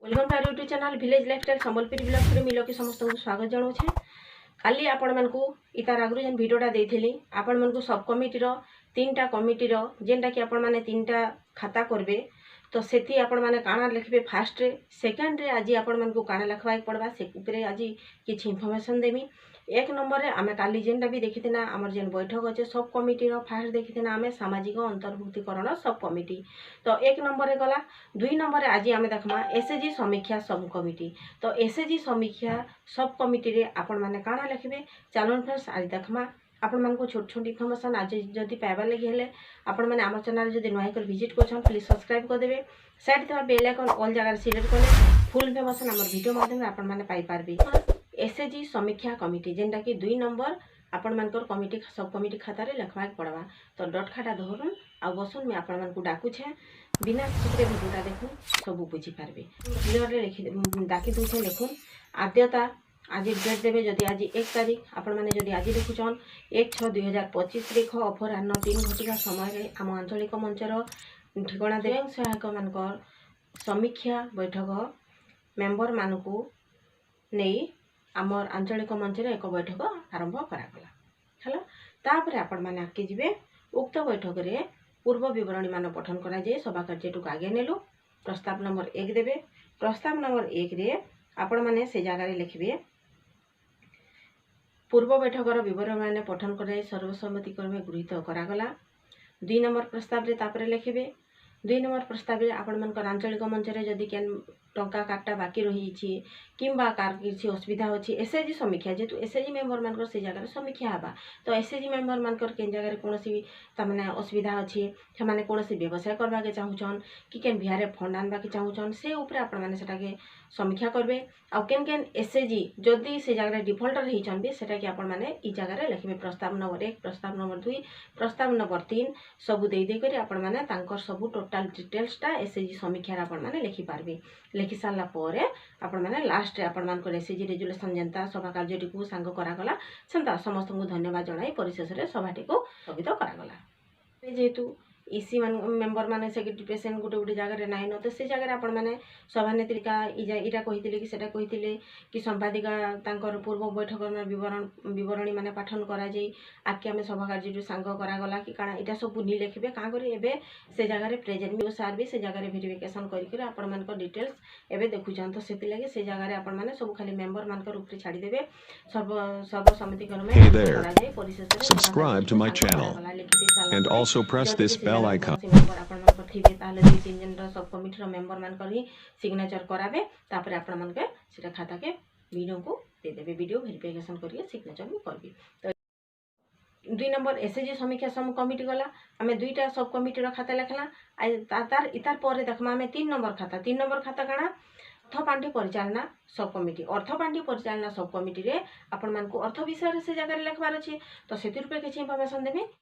Welcome to our YouTube channel village lifestyle Sambalpur blog रे मिलो के समस्त को स्वागत जणाउछे। काली आपण मानकू इतार आगु जेन वीडियोटा देइथिली आपण मानकू सब कमिटी रो तीनटा कमिटी रो जेनटा कि आपण माने तीनटा खाता करबे तो सेठी आपण माने काना लिखबे फास्ट रे सेकंड रे आज आपण मानकू काना लिखवाई पड़बा से ऊपरे आज किछि इन्फॉर्मेशन देमी। एक नंबर रे आमे काली जेनटा भी देखिथिना हमर जेन बैठक अछि सब कमिटी रो फास्ट देखिथिना आमे सामाजिक अंतर्भुक्तिकरण सब कमिटी तो एक नंबर रे गला। दुई नंबर रे आज आमे देखमा एसएचजी समीक्षा सब कमिटी तो एसएचजी समीक्षा सब कमिटी रे आपण माने काना लिखबे चलन फ्रेंड्स आज देखमा आपण मानको छोट छोट इन्फॉर्मेशन आज जदी पाइबा लगी हेले आपण माने हमर चैनल जदी नय कर विजिट करछन प्लीज सब्सक्राइब कर देबे। साइड थवा बेल आइकन ऑल जगह सिलेक्ट करले फुल इन्फॉर्मेशन हमर वीडियो माध्यम रे आपण माने पाई पारबे। एसएचजी समीक्षा कमिटी जेनटा कि 2 नंबर आपण मानकर कमिटी सब कमिटी खाता रे लिखवाक पड़वा तो डॉट खाता धरन आ बसन में आपण मानको डाकू छे बिना चित्रे वीडियोटा देखु सब बुझी पारबे। क्लियर रे लिखि डाकी दूछे लिखुन आद्यता आज डेट देवे जदि आज 1 तारीख आपण माने जदि आज देखुछन 1/6/2025 रेख अपराह्न 3 घटिका समय रे आम आंचलिक मंचर ठिकाना दे सहायक मानकर समीक्षा बैठक मेंबर मानकू नहीं आमर आंचलिक मंच रे एक बैठक आरंभ करागला हला। तापर आपण माने आके जिवे उक्त बैठक रे पूर्व विवरणी मान पठन करा जे सभा कार्यटू आगे नेलु प्रस्ताव नंबर 1 देबे। प्रस्ताव नंबर 1 रे आपण माने से जगह रे लिखबे पूर्व बैठकर विवरण माने पठन कराई सर्वसम्मति क्रमे गृहीत करागला। 2 नंबर प्रस्ताव रे तापर लिखबे 2 नंबर प्रस्ताव रे आपण मानकर आंचलिक मंच रे जदि केन टंका काटा बाकी रही छी किंबा कार किसी असुविधा अछि एसएचजी समीक्षा जेतु एसएचजी मेंबर मानकर से जगह रे समीक्षा हबा तो एसएचजी मेंबर मानकर केन जगह रे कोनोसी तमने असुविधा अछि हे माने कोनोसी व्यवसाय करबा के चाहुछन कि केन बिहार रे फंड आनबा के चाहुछन से ऊपर आपण माने सेटा के समीक्षा करबे। आ केन केन एसएचजी जदि से जगह रे डिफॉल्टर रही छन बे सेटा कि आपण माने ई जगह रे लिखबे प्रस्ताव नंबर 1 प्रस्ताव नंबर 2 प्रस्ताव नंबर 3 सब देई दे करी आपण माने तांकर सब टोटल डिटेल्स टा एसएचजी समीक्षा रे आपण माने लिखि पारबे। लिखि सारला परे आपण माने लास्ट रे आपण मानकर एसएचजी रेजुलेशन जनता सभा कार्यटी को सांग करागला सेंता समस्त को धन्यवाद जणाई परिशेष रे सभाटी को स्थगित करागला। जेतु इसी मेंबर माने सेक्रेटरी प्रेसिडेंट गोटे गोटे जगह रे नाइ न तो से जगह रे आपण माने सभानेत्रिका इटा कहितिले कि सेटा कहितिले कि संपादिका तांकर पूर्व बैठक में विवरणी माने पाठन करा जाई आके हमें सभा कार्यटी सांग करागला कि काना इटा सब नि लिखबे का करे एबे से जगह रे प्रेजेंट भी सार भी से जगह रे वेरिफिकेशन करि करे आपण मानकर डिटेल्स एबे देखुछन तो सेति लागे से जगह रे आपण माने सब खाली मेंबर मानकर ऊपर छाडी देबे सर्वसम्मति क्रमे करा जाई परिशेष रे Subscribe to my channel and also press this bell icon. आपण मानकर थिबे ताले 2-3 जन रो सब कमिटी रो मेंबर मानकर ही सिग्नेचर कराबे तापर आपण मानके सेटा खाता के वीडियो को दे देबे वीडियो वेरिफिकेशन करिए सिग्नेचर भी करबी। तो 2 नंबर एसएचजी समीक्षा सम कमिटी गला आमे दुईटा सब कमिटी रो खाता लेखला तार इतार परे देखमा आमे 3 नंबर खाता काना अर्थपांठी परिचालना सब कमिटी अर्थपांठी परिचालना सब कमिटी रे आपण मानकू अर्थ विषय रे से जगह रे लिखबार अछि तो सेति रूपे किछि इन्फॉर्मेशन देबे।